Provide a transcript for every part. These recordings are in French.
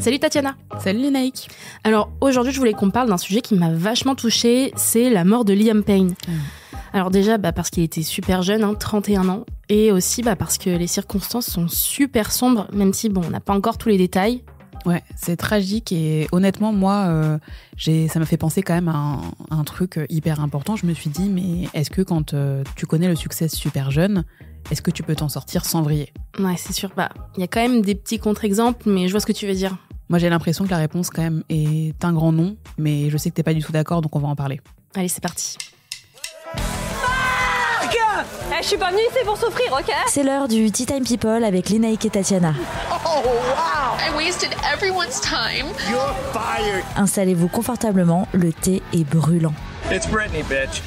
Salut Tatiana. Salut Lénaïque. Alors aujourd'hui je voulais qu'on parle d'un sujet qui m'a vachement touchée, c'est la mort de Liam Payne. Alors déjà parce qu'il était super jeune, 31 ans, et aussi parce que les circonstances sont super sombres, même si on n'a pas encore tous les détails. Ouais, c'est tragique et honnêtement moi ça m'a fait penser quand même à un truc hyper important. Je me suis dit mais est-ce que quand tu connais le succès super jeune, est-ce que tu peux t'en sortir sans vriller ? Ouais, c'est sûr. Il y a quand même des petits contre-exemples, mais je vois ce que tu veux dire. Moi j'ai l'impression que la réponse quand même est un grand non, mais je sais que t'es pas du tout d'accord, donc on va en parler. Allez, c'est parti. Je suis pas venue ici pour souffrir, ok ? C'est l'heure du Tea Time People avec Lénaïque et Tatiana. Oh, wow! I wasted everyone's time. You're fired. Installez-vous confortablement, le thé est brûlant. It's Britney, bitch.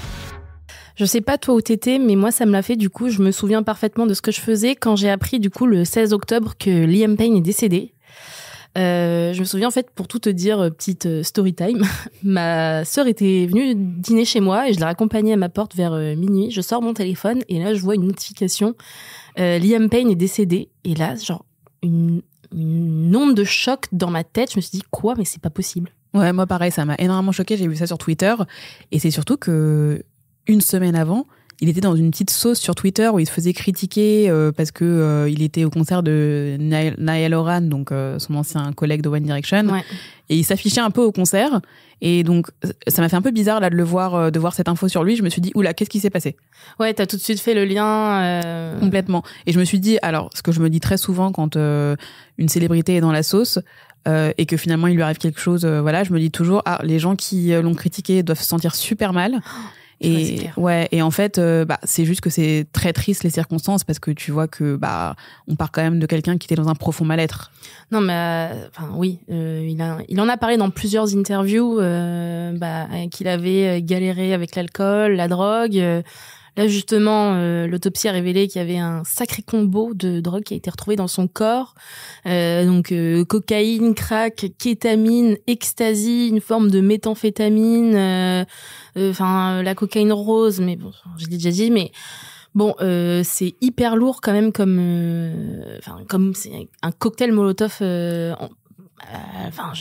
Je sais pas toi où t'étais, mais moi ça me l'a fait. Du coup, je me souviens parfaitement de ce que je faisais quand j'ai appris le 16 octobre que Liam Payne est décédé. Je me souviens en fait, pour tout te dire, petite story time, ma sœur était venue dîner chez moi et je l'ai raccompagnée à ma porte vers minuit. Je sors mon téléphone et là je vois une notification, Liam Payne est décédé. Et là, genre une onde de choc dans ma tête. Je me suis dit quoi, mais c'est pas possible. Ouais, moi pareil, ça m'a énormément choquée. J'ai vu ça sur Twitter et c'est surtout que une semaine avant, il était dans une petite sauce sur Twitter où il se faisait critiquer parce que il était au concert de Niall Horan, donc son ancien collègue de One Direction, ouais. Et il s'affichait un peu au concert. Et donc ça m'a fait un peu bizarre là de voir cette info sur lui. Je me suis dit oula, qu'est-ce qui s'est passé ? Ouais, t'as tout de suite fait le lien. Complètement. Et je me suis dit, alors ce que je me dis très souvent quand une célébrité est dans la sauce. Et que finalement il lui arrive quelque chose, je me dis toujours les gens qui l'ont critiqué doivent se sentir super mal. Et et en fait c'est juste que c'est très triste les circonstances parce que tu vois que on part quand même de quelqu'un qui était dans un profond mal-être. Non mais oui, il en a parlé dans plusieurs interviews qu'il avait galéré avec l'alcool, la drogue. Là justement, l'autopsie a révélé qu'il y avait un sacré combo de drogue qui a été retrouvé dans son corps. Cocaïne, crack, kétamine, ecstasy, une forme de méthamphétamine, la cocaïne rose, mais bon, je l'ai déjà dit, mais bon, c'est hyper lourd quand même comme c'est un cocktail Molotov. Je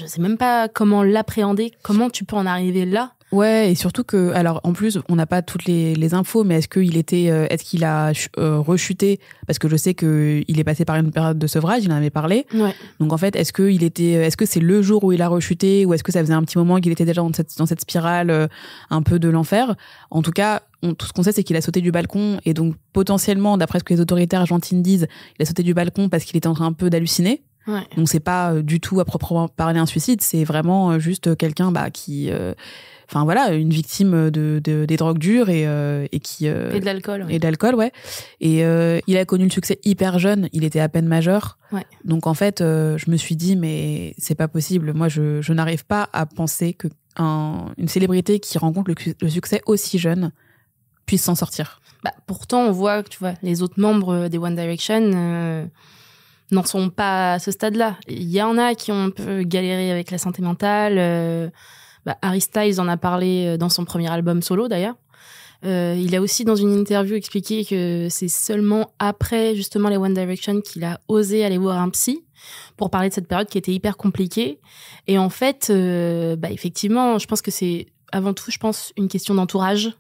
sais même pas comment l'appréhender. Comment tu peux en arriver là ? Ouais, et surtout que, alors en plus, on n'a pas toutes les infos, mais est-ce qu'il a rechuté ? Parce que je sais que il est passé par une période de sevrage, il en avait parlé. Ouais. Donc en fait, est-ce que c'est le jour où il a rechuté, ou est-ce que ça faisait un petit moment qu'il était déjà dans cette spirale un peu de l'enfer ? En tout cas, tout ce qu'on sait, c'est qu'il a sauté du balcon, et donc potentiellement, d'après ce que les autorités argentines disent, il a sauté du balcon parce qu'il était en train un peu d'halluciner. Ouais. Donc c'est pas du tout à proprement parler un suicide, c'est vraiment juste quelqu'un qui une victime des drogues dures et de l'alcool. Ouais. Et de l'alcool, ouais. Et il a connu le succès hyper jeune, il était à peine majeur. Ouais. Donc en fait, je me suis dit mais c'est pas possible. Moi je n'arrive pas à penser que une célébrité qui rencontre le succès aussi jeune puisse s'en sortir. Pourtant on voit que les autres membres des One Direction n'en sont pas à ce stade-là. Il y en a qui ont un peu galéré avec la santé mentale. Harry Styles en a parlé dans son premier album solo, d'ailleurs. Il a aussi, dans une interview, expliqué que c'est seulement après, justement, les One Direction qu'il a osé aller voir un psy pour parler de cette période qui était hyper compliquée. Et en fait, effectivement, je pense que c'est avant tout, une question d'entourage.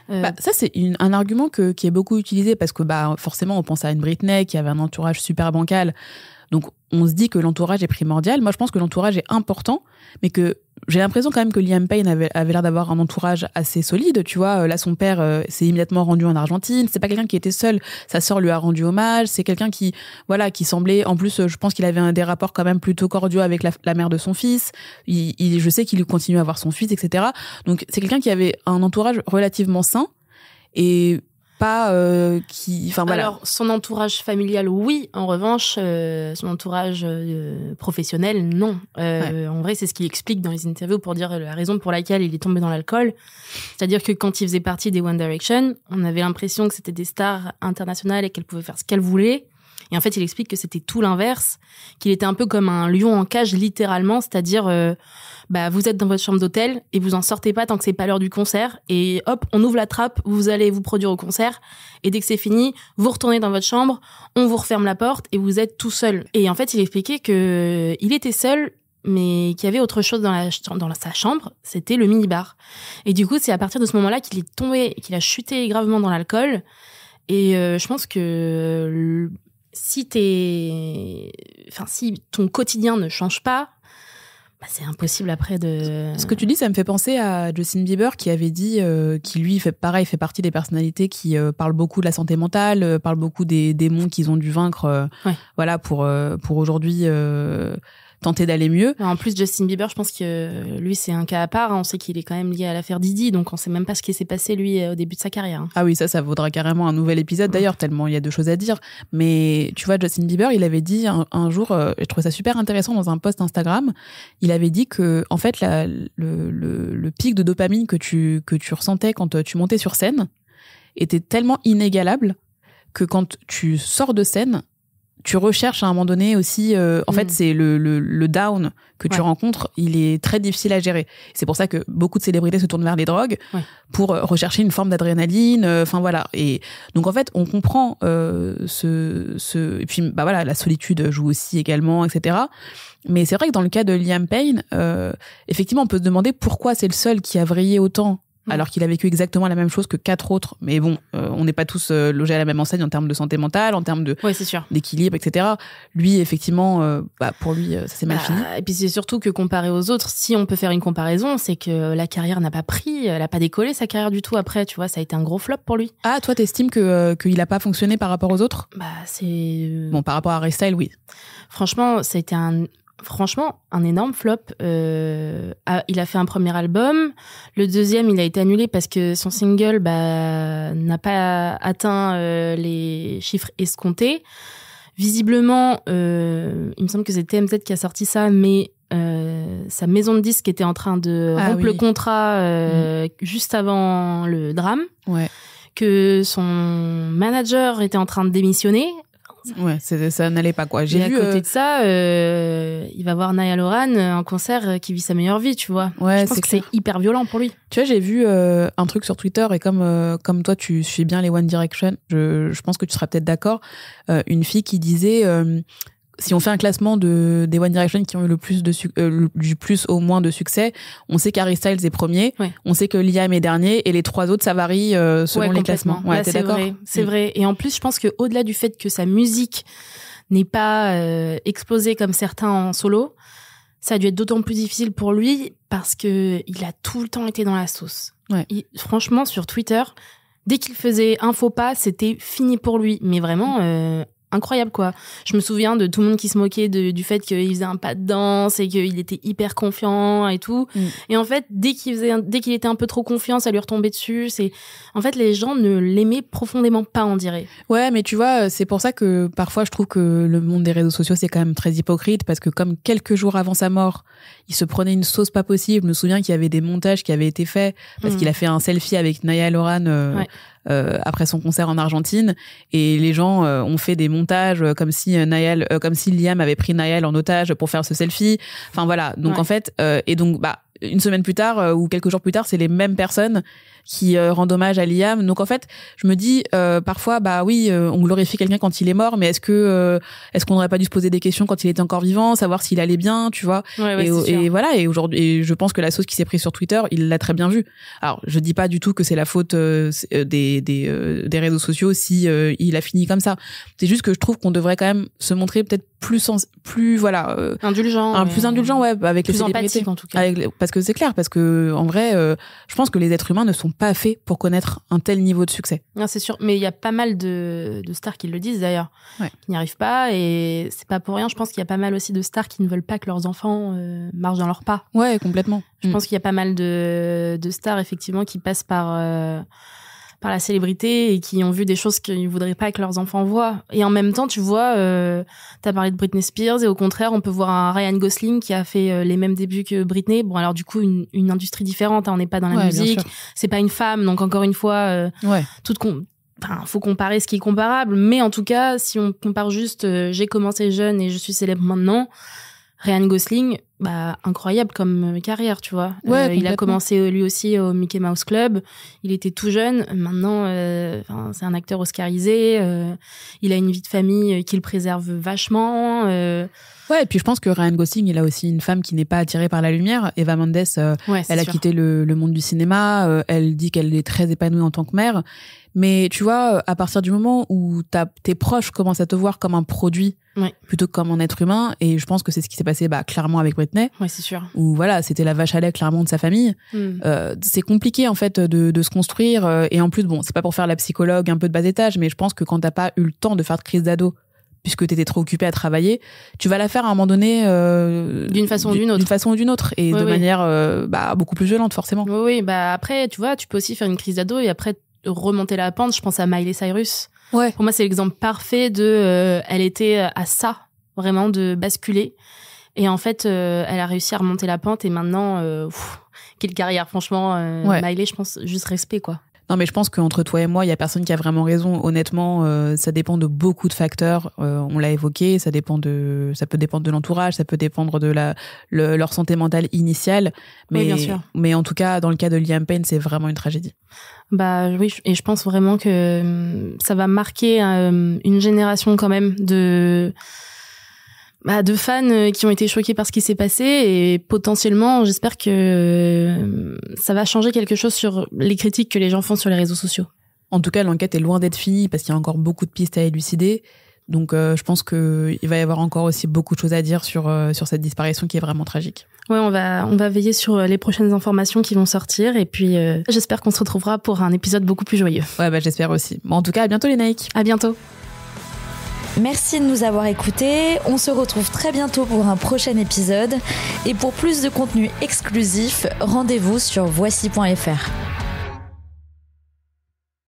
Ça c'est un argument qui est beaucoup utilisé parce que forcément on pense à une Britney qui avait un entourage super bancal, donc on se dit que l'entourage est primordial. Moi je pense que l'entourage est important, mais que j'ai l'impression quand même que Liam Payne avait l'air d'avoir un entourage assez solide, tu vois. Là son père s'est immédiatement rendu en Argentine, c'est pas quelqu'un qui était seul, sa sœur lui a rendu hommage, c'est quelqu'un qui semblait, en plus je pense qu'il avait des rapports quand même plutôt cordiaux avec la mère de son fils, je sais qu'il continue à voir son fils, etc. Donc c'est quelqu'un qui avait un entourage relativement sain et pas Alors son entourage familial oui, en revanche son entourage professionnel non. En vrai c'est ce qu'il explique dans les interviews pour dire la raison pour laquelle il est tombé dans l'alcool. C'est-à-dire que quand il faisait partie des One Direction, on avait l'impression que c'était des stars internationales et qu'elles pouvaient faire ce qu'elles voulaient. Et en fait, il explique que c'était tout l'inverse, qu'il était un peu comme un lion en cage, littéralement, c'est-à-dire, vous êtes dans votre chambre d'hôtel et vous en sortez pas tant que c'est pas l'heure du concert. Et hop, on ouvre la trappe, vous allez vous produire au concert. Et dès que c'est fini, vous retournez dans votre chambre, on vous referme la porte et vous êtes tout seul. Et en fait, il expliquait que il était seul, mais qu'il y avait autre chose dans sa chambre, c'était le minibar. Et du coup, c'est à partir de ce moment-là qu'il est tombé, qu'il a chuté gravement dans l'alcool. Et je pense que si ton quotidien ne change pas, c'est impossible après de... Ce que tu dis, ça me fait penser à Justin Bieber qui avait dit, qui lui fait partie des personnalités qui parlent beaucoup de la santé mentale, parlent beaucoup des démons qu'ils ont dû vaincre, voilà, pour aujourd'hui tenter d'aller mieux. En plus, Justin Bieber, je pense que lui, c'est un cas à part. On sait qu'il est quand même lié à l'affaire Didi, donc on sait même pas ce qui s'est passé, lui, au début de sa carrière. Ah oui, ça vaudra carrément un nouvel épisode, d'ailleurs, tellement il y a de choses à dire. Mais tu vois, Justin Bieber, il avait dit un jour, je trouvais ça super intéressant dans un post Instagram, il avait dit que, en fait, le pic de dopamine que tu ressentais quand tu montais sur scène était tellement inégalable que quand tu sors de scène, tu recherches à un moment donné aussi, en fait, c'est le down que tu rencontres, il est très difficile à gérer. C'est pour ça que beaucoup de célébrités se tournent vers les drogues pour rechercher une forme d'adrénaline. Enfin voilà. Et donc en fait, on comprend et puis voilà, la solitude joue aussi également, etc. Mais c'est vrai que dans le cas de Liam Payne, effectivement, on peut se demander pourquoi c'est le seul qui a vrillé autant. Alors qu'il a vécu exactement la même chose que 4 autres. Mais bon, on n'est pas tous logés à la même enseigne en termes de santé mentale, en termes d'équilibre, etc. Lui, effectivement, pour lui, ça s'est mal fini. Et puis c'est surtout que comparé aux autres, si on peut faire une comparaison, c'est que la carrière n'a pas pris, elle n'a pas décollé sa carrière du tout après, tu vois, ça a été un gros flop pour lui. Ah, toi, t'estimes qu'il n'a pas fonctionné par rapport aux autres ? C'est... Bon, par rapport à Harry Styles, oui. Franchement, ça a été un énorme flop. Il a fait un premier album. Le deuxième, il a été annulé parce que son single n'a pas atteint les chiffres escomptés. Visiblement, il me semble que c'est TMZ qui a sorti ça, mais sa maison de disques était en train de rompre le contrat juste avant le drame. Ouais. Que son manager était en train de démissionner. Ouais, ça n'allait pas, quoi. J'ai vu, à côté de ça, il va voir Niall Horan en concert qui vit sa meilleure vie, tu vois. Ouais, je pense que c'est hyper violent pour lui. Tu vois, j'ai vu un truc sur Twitter et comme toi, tu suis bien les One Direction, je pense que tu seras peut-être d'accord. Une fille qui disait... si on fait un classement des One Direction qui ont eu le plus du plus au moins de succès, on sait qu'Harry Styles est premier, on sait que Liam est dernier, et les 3 autres, ça varie selon les classements. Ouais, t'es d'accord ? C'est vrai. Et en plus, je pense que au-delà du fait que sa musique n'est pas explosée comme certains en solo, ça a dû être d'autant plus difficile pour lui parce que il a tout le temps été dans la sauce. Ouais. Franchement, sur Twitter, dès qu'il faisait un faux pas, c'était fini pour lui. Mais vraiment... incroyable, quoi. Je me souviens de tout le monde qui se moquait du fait qu'il faisait un pas de danse et qu'il était hyper confiant et tout. Et en fait, dès qu'il était un peu trop confiant, ça lui retombait dessus. En fait, les gens ne l'aimaient profondément pas, on dirait. Ouais, mais tu vois, c'est pour ça que parfois je trouve que le monde des réseaux sociaux, c'est quand même très hypocrite, parce que comme quelques jours avant sa mort, il se prenait une sauce pas possible. Je me souviens qu'il y avait des montages qui avaient été faits parce qu'il a fait un selfie avec Niall Horan après son concert en Argentine, et les gens ont fait des montages comme si Liam avait pris Niall en otage pour faire ce selfie. Enfin voilà. Donc en fait, et donc une semaine plus tard ou quelques jours plus tard, c'est les mêmes personnes qui rendent hommage à Liam. Donc en fait, je me dis parfois on glorifie quelqu'un quand il est mort, mais est-ce qu'on n'aurait pas dû se poser des questions quand il était encore vivant, savoir s'il allait bien, tu vois. Et voilà, et aujourd'hui, je pense que la sauce qui s'est prise sur Twitter, il l'a très bien vu. Alors, je dis pas du tout que c'est la faute des réseaux sociaux si il a fini comme ça. C'est juste que je trouve qu'on devrait quand même se montrer peut-être plus indulgent, plus indulgent, avec plus les célébrités, empathique en tout cas. Parce que c'est clair, parce que en vrai, je pense que les êtres humains ne sont pas faits pour connaître un tel niveau de succès. Non, c'est sûr, mais il y a pas mal de stars qui le disent d'ailleurs, qui n'y arrivent pas, et c'est pas pour rien. Je pense qu'il y a pas mal aussi de stars qui ne veulent pas que leurs enfants marchent dans leurs pas. Ouais, complètement. Je pense qu'il y a pas mal de stars effectivement qui passent par la célébrité et qui ont vu des choses qu'ils voudraient pas que leurs enfants voient. Et en même temps, tu vois, t'as parlé de Britney Spears, et au contraire, on peut voir un Ryan Gosling qui a fait les mêmes débuts que Britney. Bon, alors du coup, une industrie différente, on n'est pas dans la musique, c'est pas une femme, donc encore une fois, faut comparer ce qui est comparable, mais en tout cas, si on compare juste j'ai commencé jeune et je suis célèbre maintenant, Ryan Gosling, incroyable comme carrière, tu vois. Ouais, il a commencé lui aussi au Mickey Mouse Club. Il était tout jeune. Maintenant, c'est un acteur oscarisé. Il a une vie de famille qu'il préserve vachement. Ouais, et puis je pense que Ryan Gosling, il a aussi une femme qui n'est pas attirée par la lumière. Eva Mendes, elle a quitté le monde du cinéma. Elle dit qu'elle est très épanouie en tant que mère. Mais tu vois, à partir du moment où tes proches commencent à te voir comme un produit plutôt que comme un être humain, et je pense que c'est ce qui s'est passé clairement avec Britney. Ouais, c'est sûr. Où voilà, c'était la vache à lait clairement de sa famille. C'est compliqué en fait de se construire. Et en plus, bon, c'est pas pour faire la psychologue un peu de bas étage, mais je pense que quand t'as pas eu le temps de faire de crise d'ado, puisque t'étais trop occupée à travailler, tu vas la faire à un moment donné d'une façon ou d'une autre. D'une façon ou d'une autre, et de manière beaucoup plus violente forcément. Oui, après, tu vois, tu peux aussi faire une crise d'ado et après remonter la pente. Je pense à Miley Cyrus. Ouais. Pour moi, c'est l'exemple parfait de elle était à ça, vraiment, de basculer. Et en fait, elle a réussi à remonter la pente et maintenant, quelle carrière, franchement. Miley, je pense, juste respect, quoi. Non, mais je pense qu'entre toi et moi, il y a personne qui a vraiment raison. Honnêtement, ça dépend de beaucoup de facteurs. On l'a évoqué, ça peut dépendre de l'entourage, ça peut dépendre de leur santé mentale initiale. Mais, oui, bien sûr. Mais en tout cas, dans le cas de Liam Payne, c'est vraiment une tragédie. Oui, et je pense vraiment que ça va marquer une génération quand même de fans qui ont été choqués par ce qui s'est passé, et potentiellement, j'espère que ça va changer quelque chose sur les critiques que les gens font sur les réseaux sociaux. En tout cas, l'enquête est loin d'être finie parce qu'il y a encore beaucoup de pistes à élucider. Donc, je pense qu'il va y avoir encore aussi beaucoup de choses à dire sur cette disparition qui est vraiment tragique. Ouais, on va veiller sur les prochaines informations qui vont sortir, et puis j'espère qu'on se retrouvera pour un épisode beaucoup plus joyeux. Ouais, j'espère aussi. Bon, en tout cas, à bientôt les Nike. À bientôt. Merci de nous avoir écoutés. On se retrouve très bientôt pour un prochain épisode. Et pour plus de contenu exclusif, rendez-vous sur voici.fr.